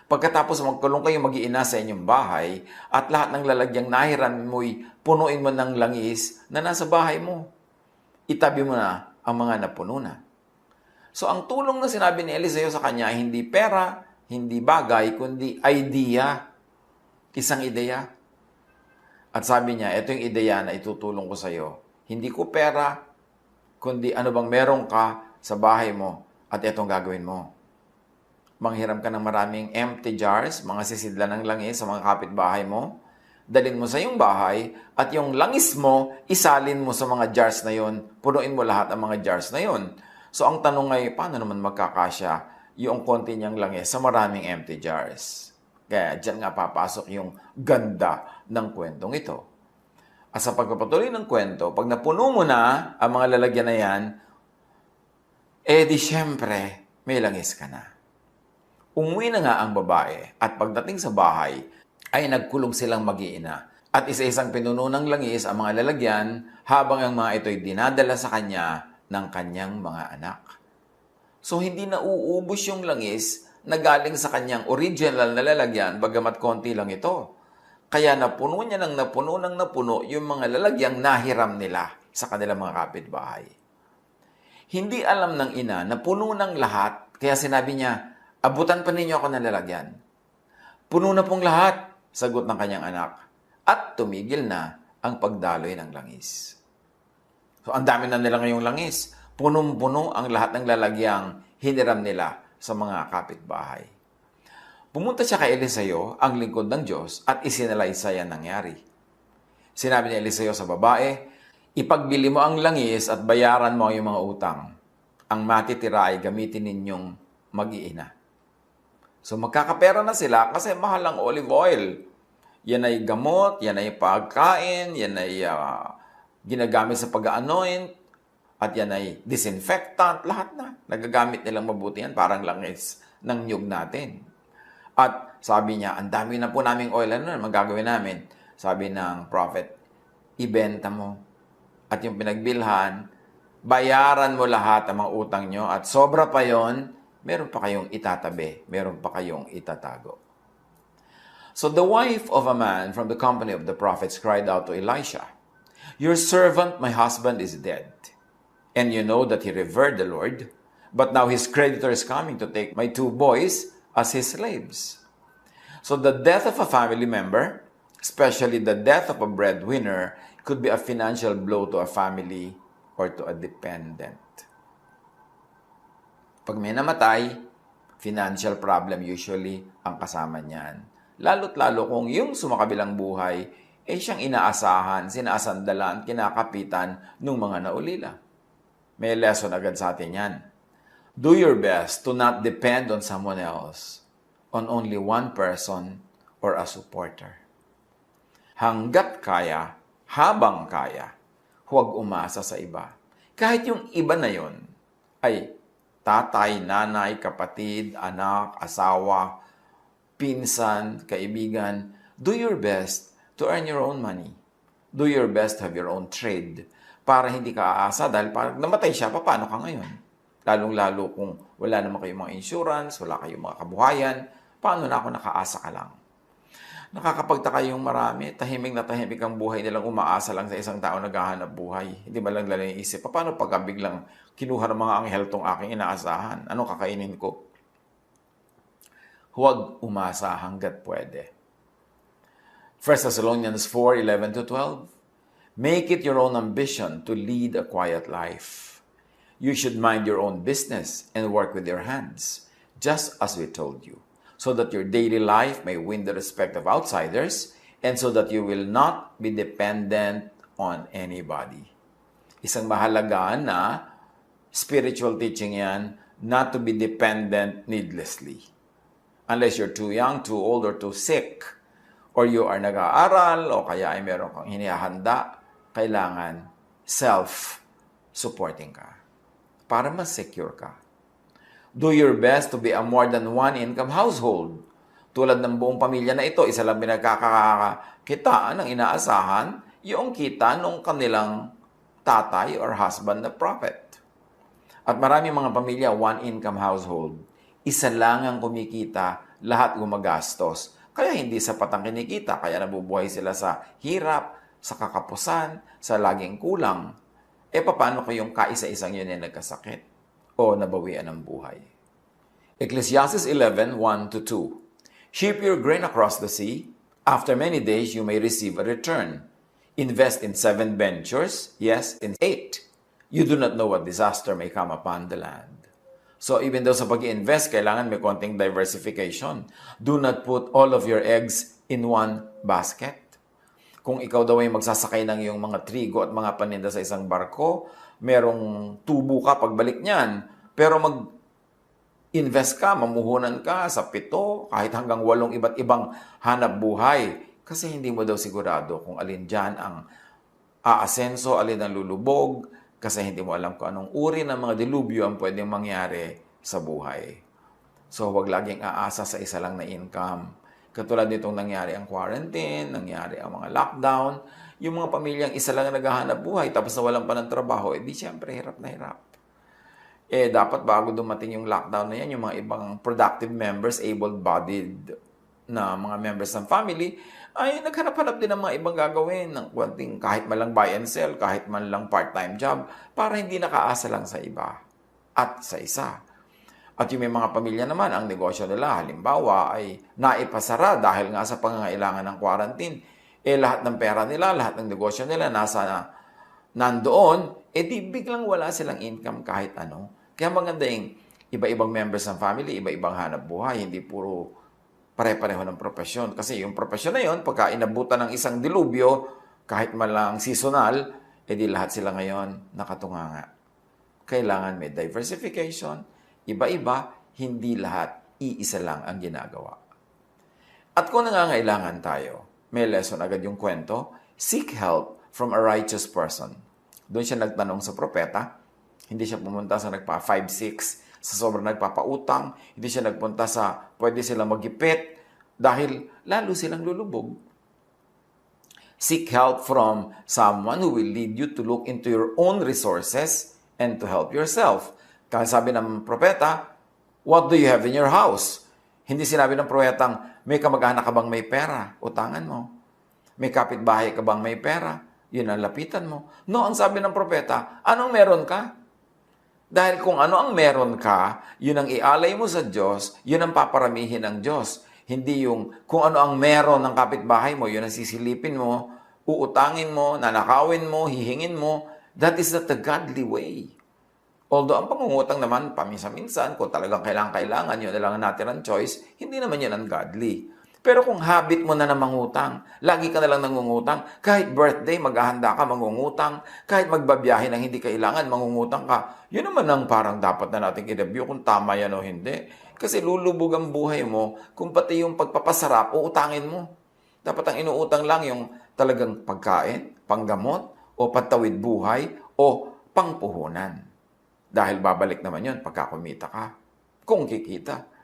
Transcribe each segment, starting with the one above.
Pagkatapos magkulong kayo mag-iina sa inyong bahay at lahat ng lalagyang nahiran mo'y punuin mo ng langis na nasa bahay mo. Itabi mo na ang mga napuno na. So ang tulong na sinabi ni Eliseo sa kanya, hindi pera, hindi bagay, kundi idea. Isang ideya. At sabi niya, ito yung ideya na itutulong ko sa iyo. Hindi ko pera, kundi ano bang meron ka sa bahay mo at itong gagawin mo. Manghiram ka ng maraming empty jars, mga sisidla ng langis sa mga kapitbahay mo. Dalhin mo sa iyong bahay at yung langis mo, isalin mo sa mga jars na yon. Punuin mo lahat ang mga jars na yon. So ang tanong ay, paano naman magkakasya yung konti niyang langis sa maraming empty jars? Kaya dyan nga papasok yung ganda ng kwentong ito. At sa pagpapatuloy ng kwento, pag napuno mo na ang mga lalagyan na yan, di syempre, may langis ka na. Umuwi na nga ang babae at pagdating sa bahay, ay nagkulong silang mag-iina. At isa-isang pinuno ng langis ang mga lalagyan habang ang mga ito'y dinadala sa kanya ng kanyang mga anak. So hindi na uubos yung langis na galing sa kanyang original na lalagyan bagamat konti lang ito. Kaya napuno niya ng napuno yung mga lalagyang nahiram nila sa kanilang mga kapitbahay. Hindi alam ng ina na puno ng lahat, kaya sinabi niya, abutan pa ninyo ako ng lalagyan. Puno na pong lahat, sagot ng kanyang anak. At tumigil na ang pagdaloy ng langis. So ang dami na nila ngayong langis. Punong-puno ang lahat ng lalagyang hiniram nila sa mga kapitbahay. Pumunta siya kay Eliseo, ang lingkod ng Diyos, at isinalaysay ang nangyari. Sinabi ni Eliseo sa babae, ipagbili mo ang langis at bayaran mo ang iyong mga utang. Ang matitira ay gamitin ninyong mag-iina. So magkakapera na sila kasi mahal ang olive oil. Yan ay gamot, yan ay pagkain, yan ay ginagamit sa pag-anoint, at yan ay disinfectant, lahat na. Nagagamit nilang mabuti yan, parang langis ng niyog natin. At sabi niya, ang dami na po naming oil, ano na magagawin namin? Sabi ng prophet, ibenta mo. At yung pinagbilhan, bayaran mo lahat ang mga utang nyo, at sobra pa yon, meron pa kayong itatabi, meron pa kayong itatago. So the wife of a man from the company of the prophets cried out to Elisha, your servant, my husband, is dead. And you know that he revered the Lord, but now his creditor is coming to take my 2 boys as his slaves. So the death of a family member, especially the death of a breadwinner, could be a financial blow to a family or to a dependent. Pag may namatay, financial problem usually ang kasama niyan. Lalo't lalo kung yung sumakabilang buhay, siyang inaasahan, sinasandalan, kinakapitan ng mga naulila. May lesson agad sa atin yan. Do your best to not depend on someone else, on only one person or a supporter. Hanggat kaya, habang kaya, huwag umasa sa iba. Kahit yung iba na yon ay tatay, nanay, kapatid, anak, asawa, pinsan, kaibigan, do your best to earn your own money. Do your best to have your own trade para hindi ka aasa dahil pag namatay siya, paano ka ngayon? Lalong-lalo kung wala naman kayong mga insurance, wala kayong mga kabuhayan, paano na ako nakaasa ka lang? Nakakapagtaka yung marami, tahimik na tahimik ang buhay nilang umaasa lang sa isang tao naghahanap buhay. Hindi ba lang nila isip, paano pagka biglang kinuha ng mga anghel tong aking inaasahan? Anong kakainin ko? Huwag umasa hanggat pwede. 1 Thessalonians 4:11-12. Make it your own ambition to lead a quiet life. You should mind your own business and work with your hands, just as we told you, so that your daily life may win the respect of outsiders and so that you will not be dependent on anybody. Isang mahalaga na spiritual teaching yan, not to be dependent needlessly. Unless you're too young, too old, or too sick, or you are nag-aaral, o kaya ay meron kang hinihanda, kailangan self-supporting ka para mas secure ka. Do your best to be a more than one income household. Tulad ng buong pamilya na ito, isa lang pinagkakakitaan ng inaasahan, yung kita ng kanilang tatay or husband na prophet. At marami mga pamilya, one income household. Isa lang ang kumikita lahat gumagastos. Kaya hindi sapat ang kinikita, kaya nabubuhay sila sa hirap, sa kakapusan, sa laging kulang. Paano kung yung kaisa-isang yun ay nagkasakit o nabawian ng buhay? Ecclesiastes 11:1-2. Ship your grain across the sea. After many days, you may receive a return. Invest in 7 ventures, yes, in 8. You do not know what disaster may come upon the land. So even though sa pag-invest, kailangan may konting diversification. Do not put all of your eggs in one basket. Kung ikaw daw ay magsasakay ng iyong mga trigo at mga paninda sa isang barko, merong tubo ka pagbalik niyan. Pero invest ka, mamuhunan ka sa 7, kahit hanggang 8 iba't ibang hanap buhay. Kasi hindi mo daw sigurado kung alin dyan ang aasenso, alin ang lulubog, kasi hindi mo alam kung anong uri ng mga dilubyo ang pwedeng mangyari sa buhay. So, huwag laging aasa sa isa lang na income. Katulad nitong nangyari ang quarantine, nangyari ang mga lockdown, yung mga pamilyang isa lang ang naghahanap buhay tapos nawalan pa ng trabaho, di syempre hirap na hirap. Dapat bago dumating yung lockdown na yan, yung mga ibang productive members, able-bodied na mga members ng family, ay naghanap-hanap din ng mga ibang gagawin ng konting kahit man lang buy and sell, kahit man lang part-time job, para hindi nakaasa lang sa iba at sa isa. At yung may mga pamilya naman, ang negosyo nila, halimbawa, ay naipasara dahil nga sa pangangailangan ng quarantine. Lahat ng pera nila, lahat ng negosyo nila, nandoon, di biglang wala silang income kahit ano. Kaya maganda yung iba-ibang members ng family, iba-ibang hanap buhay, hindi puro pare-pareho ng profesyon. Kasi yung profesyon na yun, pagka inabutan ng isang dilubyo, kahit man lang seasonal, di lahat sila ngayon nakatunganga. Kailangan may diversification, iba-iba, hindi lahat, iisa lang ang ginagawa. At kung nangangailangan tayo, may lesson agad yung kwento, seek help from a righteous person. Doon siya nagtanong sa propeta, hindi siya pumunta sa nagpa 5-6, sa sobrang nagpapautang, hindi siya nagpunta sa pwede silang magipit dahil lalo silang lulubog. Seek help from someone who will lead you to look into your own resources and to help yourself. Kasi sabi ng propeta, what do you have in your house? Hindi sinabi ng propetang, may kamag-anak ka bang may pera? Utangan mo. May kapitbahay ka bang may pera? Yun ang lapitan mo. No, ang sabi ng propeta, anong meron ka? Dahil kung ano ang meron ka, yun ang ialay mo sa Diyos, yun ang paparamihin ng Diyos. Hindi yung kung ano ang meron ng kapitbahay mo, yun ang sisilipin mo, uutangin mo, nanakawin mo, hihingin mo. That is not the godly way. Although ang pangungutang naman, paminsan-minsan, kung talagang kailangan, yun na lang ang natirang choice, hindi naman yun ang godly. Pero kung habit mo na mangutang, lagi ka na lang nangungutang, kahit birthday, maghahanda ka, mangungutang, kahit magbabiyahe ng hindi kailangan, mangungutang ka, yun naman ang parang dapat na natin i-review kung tama yan o hindi. Kasi lulubog ang buhay mo kung pati yung pagpapasarap, uutangin mo. Dapat ang inuutang lang yung talagang pagkain, panggamot, o patawid buhay, o pangpuhunan. Dahil babalik naman yun pagka kumita ka, kung kikita.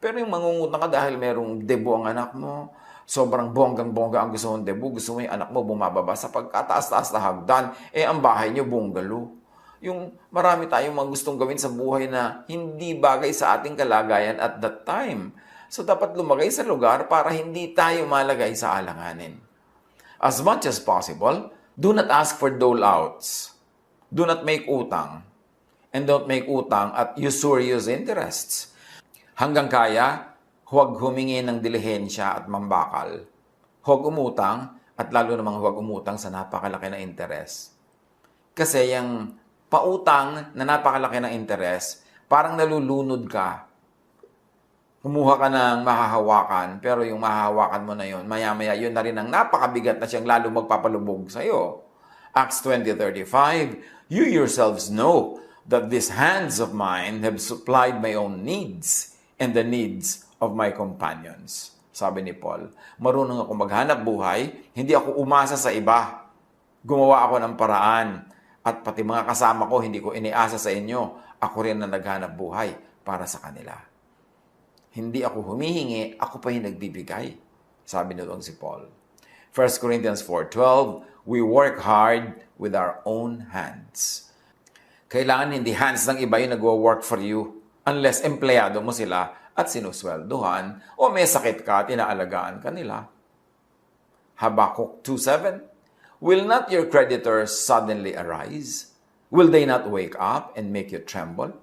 Pero yung mangungutang ka dahil merong debo ang anak mo, sobrang bonggang-bongga ang gusto mong debo, gusto mo yung anak mo bumababa sa pagkataas-taas na hagdan, ang bahay niyo bungalow. Yung marami tayong mga gustong gawin sa buhay na hindi bagay sa ating kalagayan at that time. So dapat lumagay sa lugar para hindi tayo malagay sa alanganin. As much as possible, do not ask for dole-outs. Do not make utang. And don't make utang at usurious interests. Hanggang kaya, huwag humingi ng dilihensya at mambakal. Huwag umutang at lalo namang huwag umutang sa napakalaki na interes. Kasi yung pautang na napakalaki na interes, parang nalulunod ka. Kumuha ka ng mahahawakan, pero yung mahahawakan mo na yun, maya-maya yun na rin ang napakabigat na siyang lalo magpapalubog sa'yo. Acts 20:35, you yourselves know that these hands of mine have supplied my own needs and the needs of my companions. Sabi ni Paul, marunong ako maghanap buhay, hindi ako umasa sa iba. Gumawa ako ng paraan. At pati mga kasama ko, hindi ko iniasa sa inyo. Ako rin na naghanap buhay para sa kanila. Hindi ako humihingi, ako pa yung nagbibigay. Sabi na doon si Paul. 1 Corinthians 4:12, we work hard with our own hands. Kailangan hindi hands ng iba yung nagwo-work for you. Unless empleyado mo sila at sinuswelduhan, o may sakit ka at inaalagaan ka nila. Habakkuk 2:7, will not your creditors suddenly arise? Will they not wake up and make you tremble?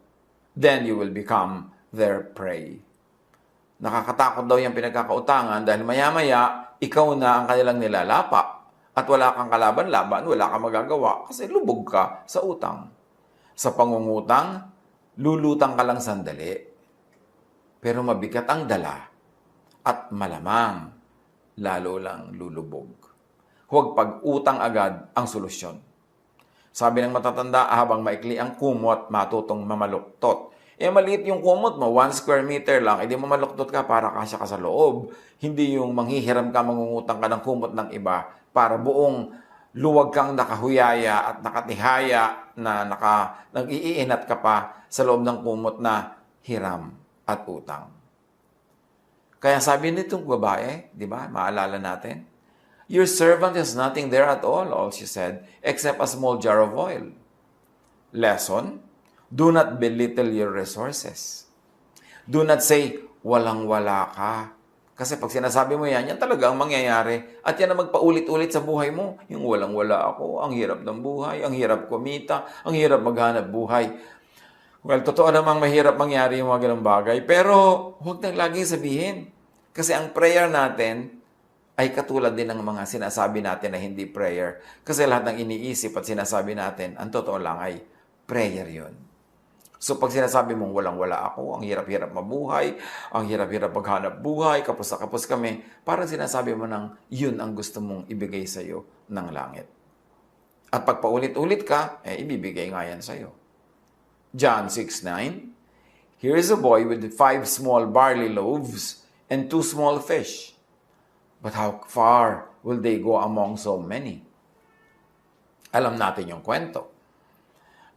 Then you will become their prey. Nakakatakot daw yung pinagkakautangan dahil maya-maya, ikaw na ang kanilang nilalapa at wala kang kalaban-laban, wala kang magagawa kasi lubog ka sa utang. Sa pangungutang, lulutang ka lang sandali, pero mabigat ang dala at malamang lalo lang lulubog. Huwag pag-utang agad ang solusyon. Sabi ng matatanda, habang maikli ang kumot, matutong mamaluktot. Maliit yung kumot mo, 1 square meter lang, edi mamaluktot ka para kasya ka sa loob. Hindi yung manghihiram ka, mangungutang ka ng kumot ng iba para buong luwag kang nakahuyaya at nakatihaya na nag-iinat ka pa sa loob ng kumot na hiram at utang. Kaya sabi nitong babae, di ba, maalala natin, your servant has nothing there at all she said, except a small jar of oil. Lesson, do not belittle your resources. Do not say, walang-wala ka. Kasi pag sinasabi mo yan talaga ang mangyayari. At yan ang magpaulit-ulit sa buhay mo. Yung walang-wala ako, ang hirap ng buhay, ang hirap kumita, ang hirap maghanap buhay. Well, totoo namang mahirap mangyari yung mga ganang bagay. Pero huwag nang laging sabihin. Kasi ang prayer natin ay katulad din ng mga sinasabi natin na hindi prayer. Kasi lahat ng iniisip at sinasabi natin, ang totoo lang ay prayer yun. So pag sinasabi mong walang-wala ako, ang hirap-hirap mabuhay, ang hirap-hirap maghanap buhay, kapos na kapos kami, parang sinasabi mo nang yun ang gusto mong ibigay sa'yo ng langit. At pag paulit-ulit ka, ibibigay nga yan sa'yo. John 6:9, here is a boy with 5 small barley loaves and 2 small fish. But how far will they go among so many? Alam natin yung kwento.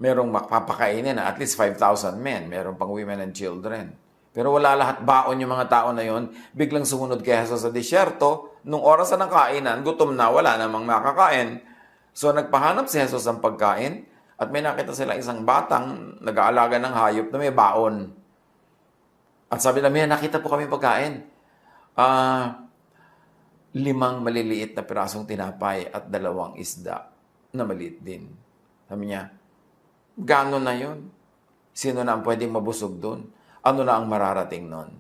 Merong makapakainin na at least 5,000 men. Merong pang women and children. Pero wala lahat baon yung mga tao na yon. Biglang sumunod kay Jesus sa disyerto. Nung oras na ng kainan, gutom na, wala namang makakain. So nagpahanap si Jesus ng pagkain at may nakita sila isang batang nag-aalaga ng hayop na may baon. At sabi na, may nakita po kami pagkain. 5 maliliit na pirasong tinapay at 2 isda na maliit din. Sabi niya, gano'n na yun? Sino na ang pwedeng mabusog doon? Ano na ang mararating nun?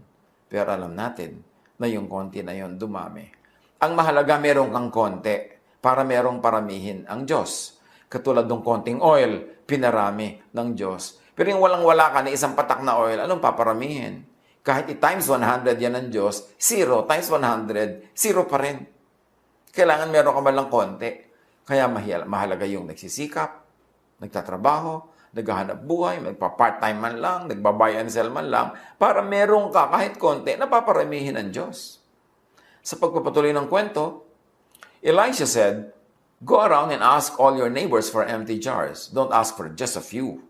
Pero alam natin na yung konti na yun dumami. Ang mahalaga merong kang konti para merong paramihin ang Diyos. Katulad ng konting oil, pinarami ng Diyos. Pero yung walang-wala ka na isang patak na oil, anong paparamihin? Kahit i-times 100 yan ng Diyos, 0 times 100, 0 pa rin. Kailangan meron ka man lang konti. Kaya mahalaga yung nagsisikap, nagtatrabaho, naghahanap buhay, magpa-part-time man lang, nagba-buy and sell man lang, para meron ka kahit konti na paparamihin ng Diyos. Sa pagpapatuloy ng kwento, Elisha said, go around and ask all your neighbors for empty jars. Don't ask for just a few.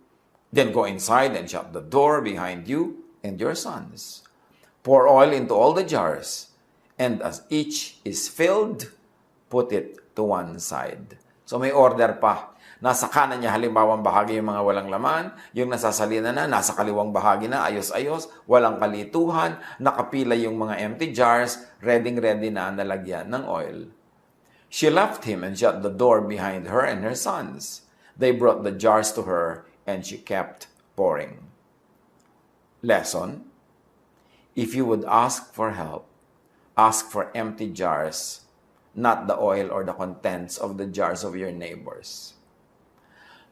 Then go inside and shut the door behind you and your sons. Pour oil into all the jars, and as each is filled, put it to one side. So may order pa. Nasa kanan niya halimbawang bahagi yung mga walang laman, yung nasasalina na, nasa kaliwang bahagi na, ayos-ayos, walang kalituhan, nakapila yung mga empty jars, ready-ready na nalagyan ng oil. She left him and shut the door behind her and her sons. They brought the jars to her, and she kept pouring. Lesson: if you would ask for help, ask for empty jars, not the oil or the contents of the jars of your neighbors.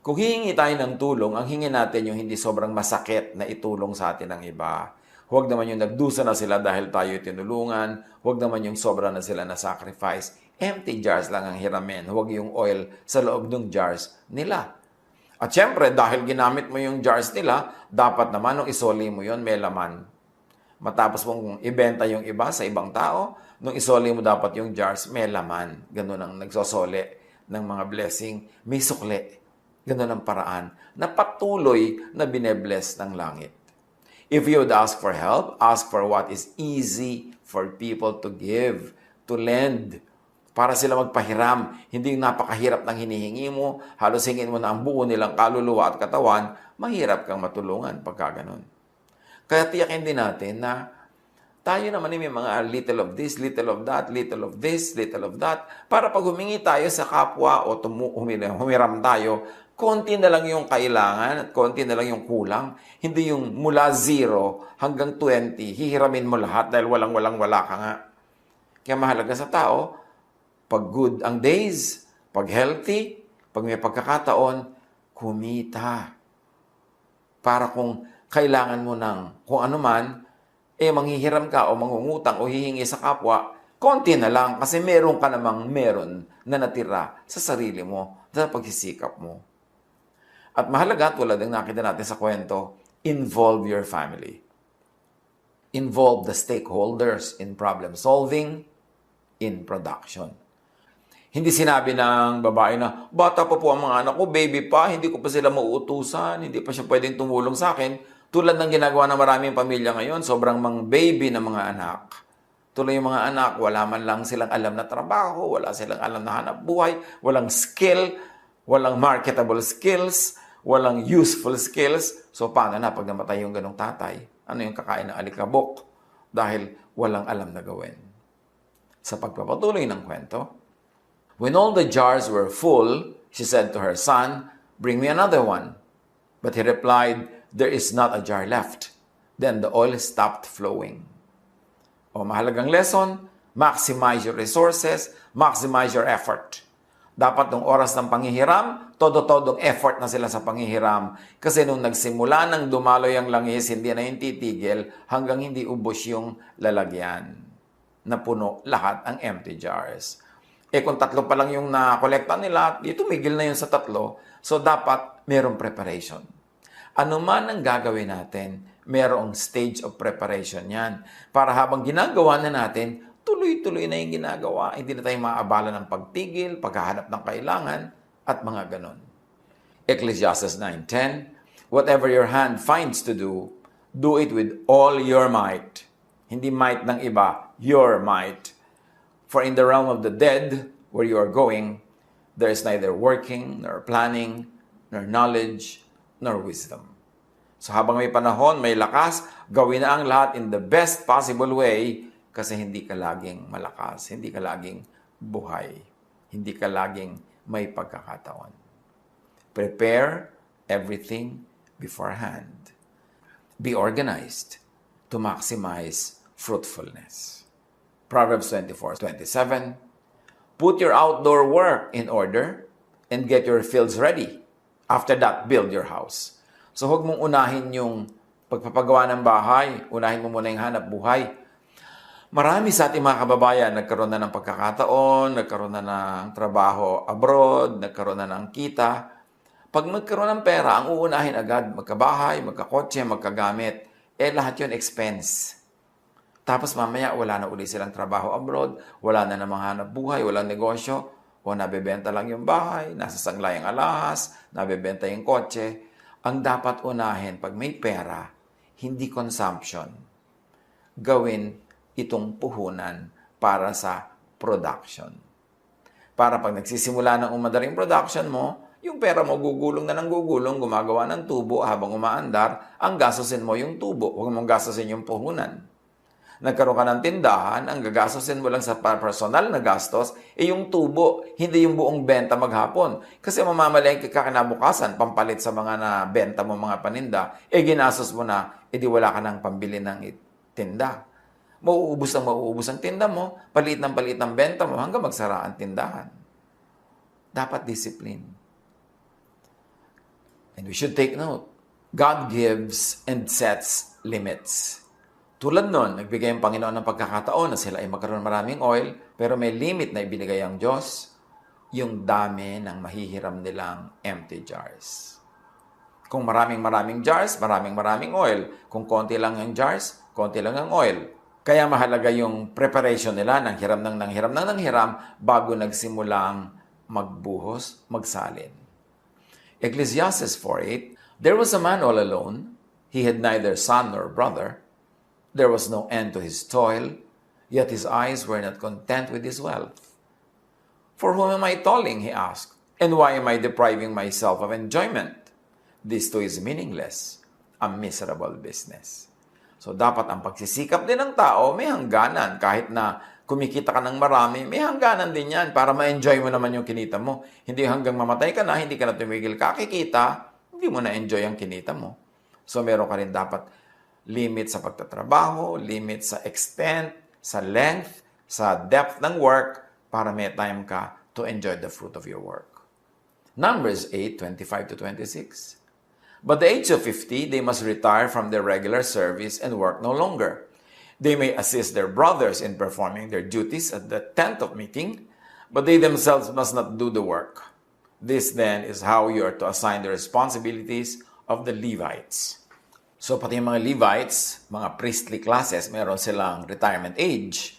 Kung hihingi tayo ng tulong, ang hingin natin yung hindi sobrang masakit na itulong sa atin ng iba. Huwag naman yung nagdusa na sila dahil tayo tinulungan. Huwag naman yung sobra na sila na sacrifice. Empty jars lang ang hiramin. Huwag yung oil sa loob ng jars nila. At syempre, dahil ginamit mo yung jars nila, dapat naman nung isoli mo yon may laman. Matapos mong ibenta yung iba sa ibang tao, nung isoli mo dapat yung jars, may laman. Ganun ang nagsosoli ng mga blessing. May sukli. Ganun ang paraan na patuloy na binebless ng langit. If you would ask for help, ask for what is easy for people to give, to lend, para sila magpahiram. Hindi yung napakahirap ng hinihingi mo, halos hingin mo na ang buo nilang kaluluwa at katawan, mahirap kang matulungan pagka ganun. Kaya tiyakin din natin na tayo naman ay may mga little of this, little of that, little of this, little of that. Para pag humingi tayo sa kapwa o humiram tayo, konti na lang yung kailangan at konti na lang yung kulang. Hindi yung mula 0 hanggang 20, hihiramin mo lahat dahil wala ka nga. Kaya mahalaga sa tao, pag good ang days, pag healthy, pag may pagkakataon, kumita. Para kung kailangan mo ng kung ano man, manghihiram ka o mangungutang o hihingi sa kapwa, konti na lang kasi meron ka namang meron na natira sa sarili mo, sa pagsisikap mo. At mahalaga, tulad ng nakita natin sa kwento, involve your family. Involve the stakeholders in problem solving, in production. Hindi sinabi ng babae na, bata pa po ang mga anak ko, baby pa, hindi ko pa sila mauutusan, hindi pa siya pwedeng tumulong sa akin. Tulad ng ginagawa ng maraming pamilya ngayon, sobrang mga baby ng mga anak. Tuloy yung mga anak, wala man lang silang alam na trabaho, wala silang alam na hanap buhay, walang skill, walang marketable skills, walang useful skills. So paano na pag namatay yung ganong tatay? Ano yung kakain ng alikabok? Dahil walang alam na gawin. Sa pagpapatuloy ng kwento, when all the jars were full, she said to her son, "Bring me another one." But he replied, "There is not a jar left." Then the oil stopped flowing. O mahalagang lesson, maximize your resources, maximize your effort. Dapat nung oras ng panghihiram, todo-todong effort na sila sa panghihiram. Kasi nung nagsimula ng dumaloy ang langis, hindi na yung titigil hanggang hindi ubos yung lalagyan. Napuno lahat ang empty jars. Kung 3 pa lang yung nakolekta nila, tumigil na yun sa 3. So dapat merong preparation. Ano man ang gagawin natin, merong stage of preparation yan. Para habang ginagawa na natin, tuloy-tuloy na yung ginagawa. Hindi na tayo maaabala ng pagtigil, paghahanap ng kailangan, at mga ganon. Ecclesiastes 9:10, whatever your hand finds to do it with all your might. Hindi might ng iba, your might. For in the realm of the dead, where you are going, there is neither working, nor planning, nor knowledge, nor wisdom. So habang may panahon, may lakas, gawin na ang lahat in the best possible way kasi hindi ka laging malakas, hindi ka laging buhay, hindi ka laging may pagkakataon. Prepare everything beforehand. Be organized to maximize fruitfulness. Proverbs 24:27, put your outdoor work in order and get your fields ready. After that, build your house. So huwag mong unahin yung pagpapagawa ng bahay, unahin mo muna yung hanap buhay. Marami sa ating mga kababayan nagkaroon na ng pagkakataon, nagkaroon na ng trabaho abroad, nagkaroon na ng kita. Pag nagkaroon ng pera, ang uunahin agad, magkabahay, magkakotse, magkagamit, lahat yun expense. Tapos mamaya wala na uli silang trabaho abroad, wala na namang hanap buhay, walang negosyo, o nabebenta lang yung bahay, nasa sanglay ang alahas, nabebenta yung kotse. Ang dapat unahin pag may pera, hindi consumption. Gawin itong puhunan para sa production. Para pag nagsisimula ng umadaring production mo, yung pera mo gugulong na ng gugulong, gumagawa ng tubo habang umaandar, ang gastusin mo yung tubo, huwag mong gastusin yung puhunan. Nagkaroon ka ng tindahan, ang gagastusin mo lang sa personal na gastos, yung tubo, hindi yung buong benta maghapon. Kasi mamamalengke ka kinabukasan, pampalit sa mga nabenta mo mga paninda, ginastos mo na, di wala ka ng pambili ng tinda. Mauubos ang tinda mo, palit ng benta mo, hanggang magsara ang tindahan. Dapat discipline. And we should take note, God gives and sets limits. Tulad nun, nagbigay ang Panginoon ng pagkakataon na sila ay magkaroon maraming oil, pero may limit na ibinigay ang Diyos, yung dami ng mahihiram nilang empty jars. Kung maraming jars, maraming oil. Kung konti lang ang jars, konti lang ang oil. Kaya mahalaga yung preparation nila ng hiram bago nagsimulang magbuhos, magsalin. Ecclesiastes 4:8, there was a man all alone. He had neither son nor brother. There was no end to his toil, yet his eyes were not content with his wealth. For whom am I toiling, he asked, and why am I depriving myself of enjoyment? This too is meaningless, a miserable business. So, dapat ang pagsisikap din ng tao, may hangganan. Kahit na kumikita ka ng marami, may hangganan din yan para ma-enjoy mo naman yung kinita mo. Hindi hanggang mamatay ka na, hindi ka na tumigil kakikita, hindi mo na-enjoy ang kinita mo. So, meron ka rin dapat limit sa pagtatrabaho, limit sa extent, sa length, sa depth ng work, para may time ka to enjoy the fruit of your work. Numbers 8:25-26. But the age of 50, they must retire from their regular service and work no longer. They may assist their brothers in performing their duties at the tent of meeting, but they themselves must not do the work. This then is how you are to assign the responsibilities of the Levites. So pati yung mga Levites, mga priestly classes, meron silang retirement age.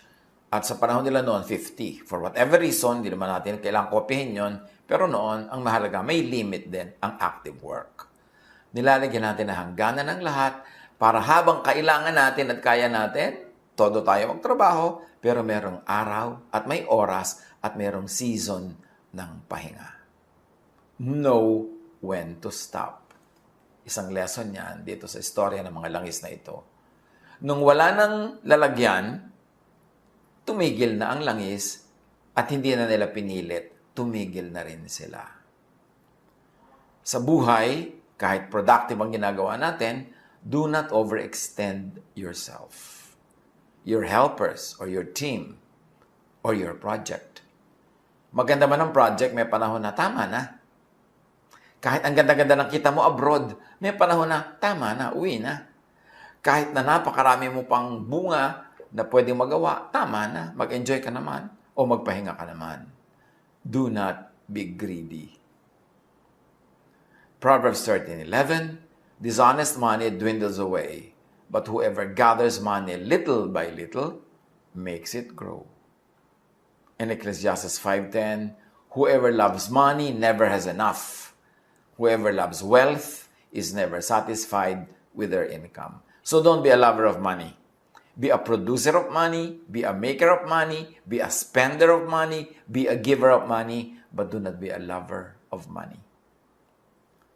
At sa panahon nila noon, 50. For whatever reason, hindi naman natin kailangang kopyahin yun, pero noon, ang mahalaga, may limit din ang active work. Nilalagyan natin na hangganan ng lahat para habang kailangan natin at kaya natin, todo tayo magtrabaho, pero merong araw at may oras at merong season ng pahinga. Know when to stop. Isang lesson yan dito sa istorya ng mga langis na ito. Nung wala nang lalagyan, tumigil na ang langis at hindi na nila pinilit, tumigil na rin sila. Sa buhay, kahit productive ang ginagawa natin, do not overextend yourself, your helpers, or your team, or your project. Maganda man ang project, may panahon na tama na. Kahit ang ganda-ganda ng kita mo abroad, may panahon na tama na, uwi na. Kahit na napakarami mo pang bunga na pwedeng magawa, tama na, mag-enjoy ka naman o magpahinga ka naman. Do not be greedy. Proverbs 13:11, dishonest money dwindles away, but whoever gathers money little by little makes it grow. In Ecclesiastes 5:10, whoever loves money never has enough. Whoever loves wealth is never satisfied with their income. So don't be a lover of money. Be a producer of money, be a maker of money, be a spender of money, be a giver of money, but do not be a lover of money.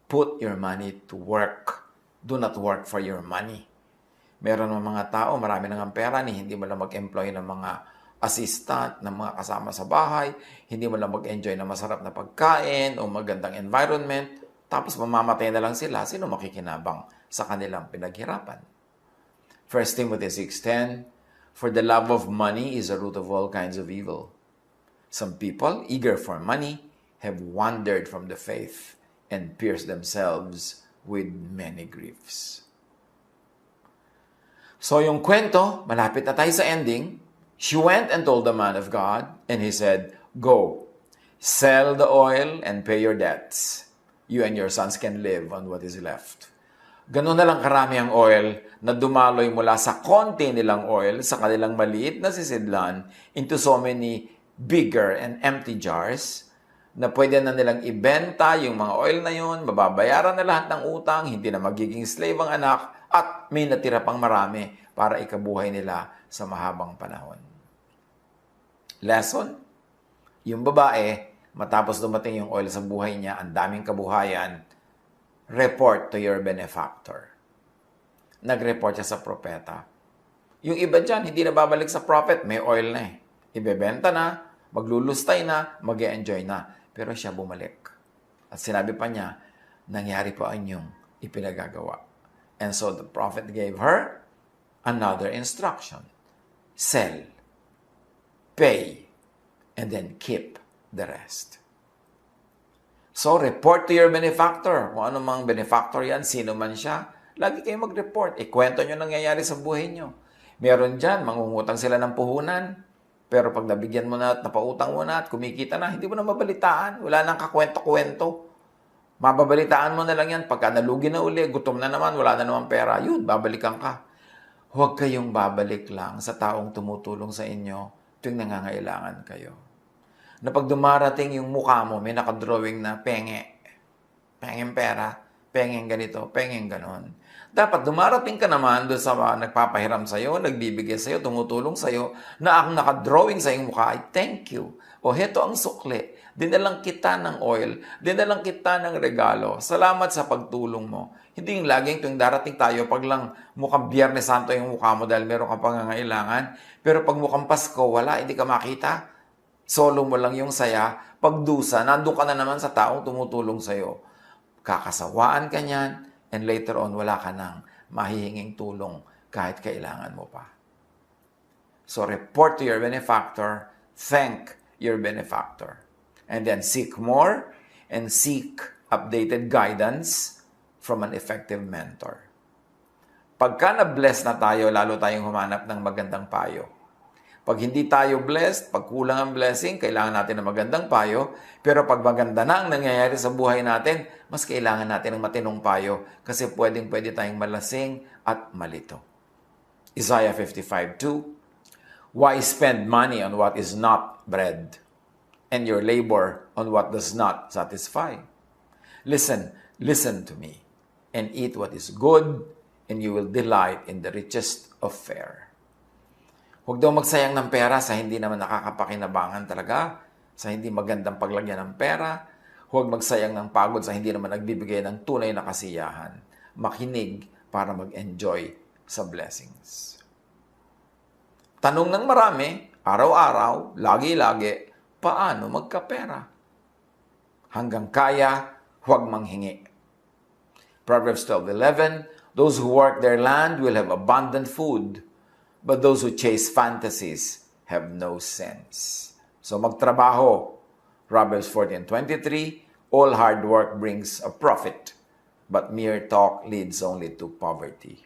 Put your money to work. Do not work for your money. Meron ng mga tao, marami nang pera, hindi mo lang mag-employ ng mga assistant, ng mga kasama sa bahay, hindi mo lang mag-enjoy ng masarap na pagkain o magandang environment, tapos mamamatay na lang sila, sino makikinabang sa kanilang pinaghirapan? 1 Timothy 6:10, for the love of money is a root of all kinds of evil. Some people, eager for money, have wandered from the faith and pierced themselves with many griefs. So yung kwento, malapit na tayo sa ending. She went and told the man of God, and he said, go, sell the oil and pay your debts. You and your sons can live on what is left. Ganun na lang karami ang oil na dumaloy mula sa konti nilang oil sa kanilang maliit na sisidlan into so many bigger and empty jars na pwede na nilang ibenta yung mga oil na yun, mababayaran na lahat ng utang, hindi na magiging slave ang anak, at may natira pang marami para ikabuhay nila sa mahabang panahon. Lesson? Yung babae, matapos dumating yung oil sa buhay niya, ang daming kabuhayan, report to your benefactor. Nag-report siya sa propeta. Yung iba dyan, hindi na babalik sa prophet, may oil na eh. Ibebenta na, maglulustay na, mag-e-enjoy na. Pero siya bumalik. At sinabi pa niya, nangyari po ang inyong ipinagagawa. And so the prophet gave her another instruction. Sell, pay, and then keep the rest. So, report to your benefactor. Kung ano mang benefactor yan, sino man siya, lagi kayo mag-report. Ikwento nyo nangyayari sa buhay nyo. Meron dyan, mangungutang sila ng puhunan. Pero pag nabigyan mo na at napautang mo na at kumikita na, hindi mo na mabalitaan. Wala nang kakwento-kwento. Mababalitaan mo na lang yan. Pagka nalugi na uli, gutom na naman, wala na naman pera, yun, babalikan ka. Huwag kayong babalik lang sa taong tumutulong sa inyo tuwing nangangailangan kayo. Na pag dumarating yung mukha mo, may nakadrawing na penge. Pengeng pera, pengeng ganito, pengeng ganon. Dapat dumarating ka naman doon sa nagpapahiram sa'yo, nagbibigay sa'yo, tumutulong sa'yo, na ang nakadrawing sa iyong mukha ay thank you. O heto ang sukli. Dinalang kita ng oil. Dinalang kita ng regalo. Salamat sa pagtulong mo. Hindi yung laging tuwing darating tayo, pag lang mukhang Biyernes Santo yung mukha mo dahil meron kang pangangailangan. Pero pag mukhang Pasko, wala, hindi ka makita. Solo mo lang yung saya. Pagdusa, nandun ka na naman sa taong tumutulong sa'yo. Kakasawaan ka niyan, and later on, wala ka nang mahihinging tulong kahit kailangan mo pa. So report to your benefactor, thank your benefactor, and then seek more and seek updated guidance from an effective mentor. Pagka na-bless na tayo, lalo tayong humanap ng magandang payo. Pag hindi tayo blessed, pag kulang ang blessing, kailangan natin ng magandang payo. Pero pag maganda na ang nangyayari sa buhay natin, mas kailangan natin ng matinong payo kasi pwede tayong malasing at malito. Isaiah 55:2, why spend money on what is not bread, and your labor on what does not satisfy? Listen to me, and eat what is good, and you will delight in the richest of fare. Huwag daw magsayang ng pera sa hindi naman nakakapakinabangan talaga, sa hindi magandang paglagyan ng pera. Huwag magsayang ng pagod sa hindi naman nagbibigay ng tunay na kasiyahan. Makinig para mag-enjoy sa blessings. Tanong ng marami, araw-araw, lagi-lagi, paano magkapera? Hanggang kaya, huwag manghingi. Proverbs 12:11, those who work their land will have abundant food, but those who chase fantasies have no sense. So magtrabaho. Proverbs 14:23, all hard work brings a profit, but mere talk leads only to poverty.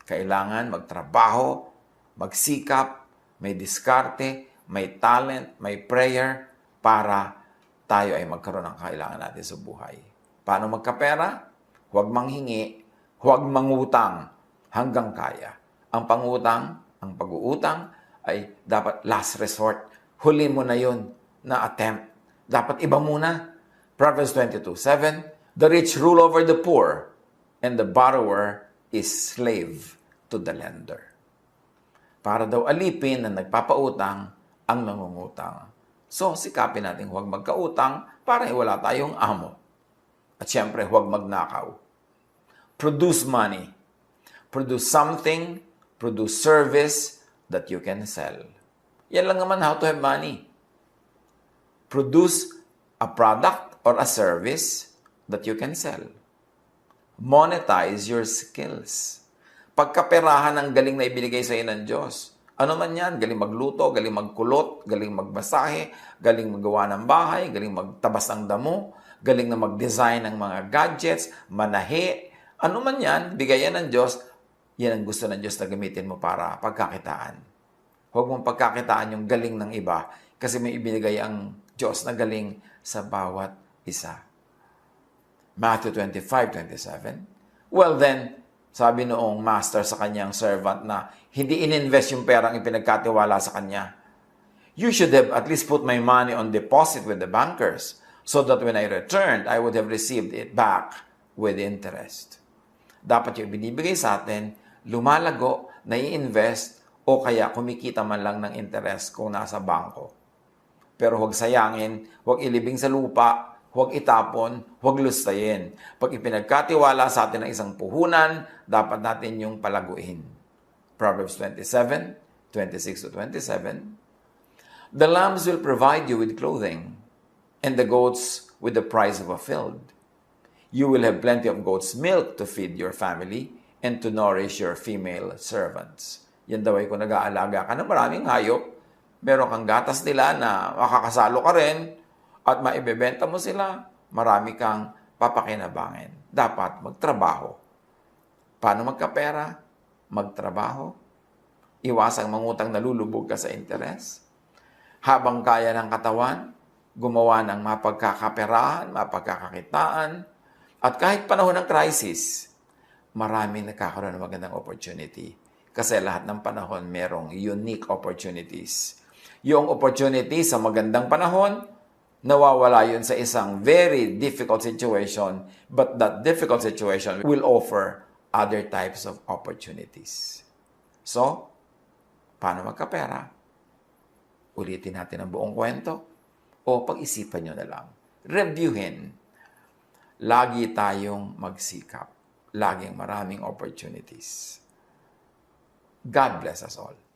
Kailangan magtrabaho, magsikap, may diskarte, may talent, may prayer, para tayo ay magkaroon ng kailangan natin sa buhay. Paano magkapera? Huwag manghingi, huwag mangutang hanggang kaya. Ang pangutang, ang pag-uutang ay dapat last resort. Huli mo na yun na attempt. Dapat iba muna. Proverbs 22:7, the rich rule over the poor, and the borrower is slave to the lender. Para daw alipin na nagpapautang ang nangungutang. So, sikapin natin huwag magkautang para wala tayong amo. At syempre, huwag magnakaw. Produce money. Produce something, produce service that you can sell. Yan lang naman how to have money. Produce a product or a service that you can sell. Monetize your skills. Pagkaperahan ang galing na ibinigay sa iyo ng Diyos. Ano man yan, galing magluto, galing magkulot, galing magbasahe, galing magawa ng bahay, galing magtabas ng damo, galing na mag-design ng mga gadgets, manahe, ano man yan, bigayan ng Diyos, yan ang gusto ng Diyos na gamitin mo para pagkakitaan. Huwag mong pagkakitaan yung galing ng iba kasi may ibinigay ang Diyos na galing sa bawat isa. Matthew 25:27. Well then, sabi noong master sa kanyang servant na hindi ininvest yung perang ipinagkatiwala sa kanya, you should have at least put my money on deposit with the bankers so that when I returned, I would have received it back with interest. Dapat yung binibigay sa atin, lumalago, nai-invest, o kaya kumikita man lang ng interest kung nasa bangko. Pero huwag sayangin, huwag ilibing sa lupa, huwag itapon, huwag lustayin. Pag ipinagkatiwala sa atin ng isang puhunan, dapat natin yung palaguin. Proverbs 27:26-27. The lambs will provide you with clothing, and the goats with the price of a field. You will have plenty of goat's milk to feed your family and to nourish your female servants. Yan daw ay kung nag-aalaga ka ng maraming hayop, meron kang gatas nila na makakasalo ka rin at maibebenta mo sila, marami kang papakinabangin. Dapat magtrabaho. Paano magkapera? Magtrabaho. Iwasang mangutang nalulubog ka sa interes. Habang kaya ng katawan, gumawa ng mapagkakaperahan, mapagkakakitaan. At kahit panahon ng crisis, maraming nagkakaroon ng magandang opportunity. Kasi lahat ng panahon merong unique opportunities. Yung opportunity sa magandang panahon, nawawala yun sa isang very difficult situation, but that difficult situation will offer other types of opportunities. So, paano magkapera? Ulitin natin ang buong kwento o pag-isipan nyo na lang. Reviewin. Lagi tayong magsikap. Laging maraming opportunities. God bless us all.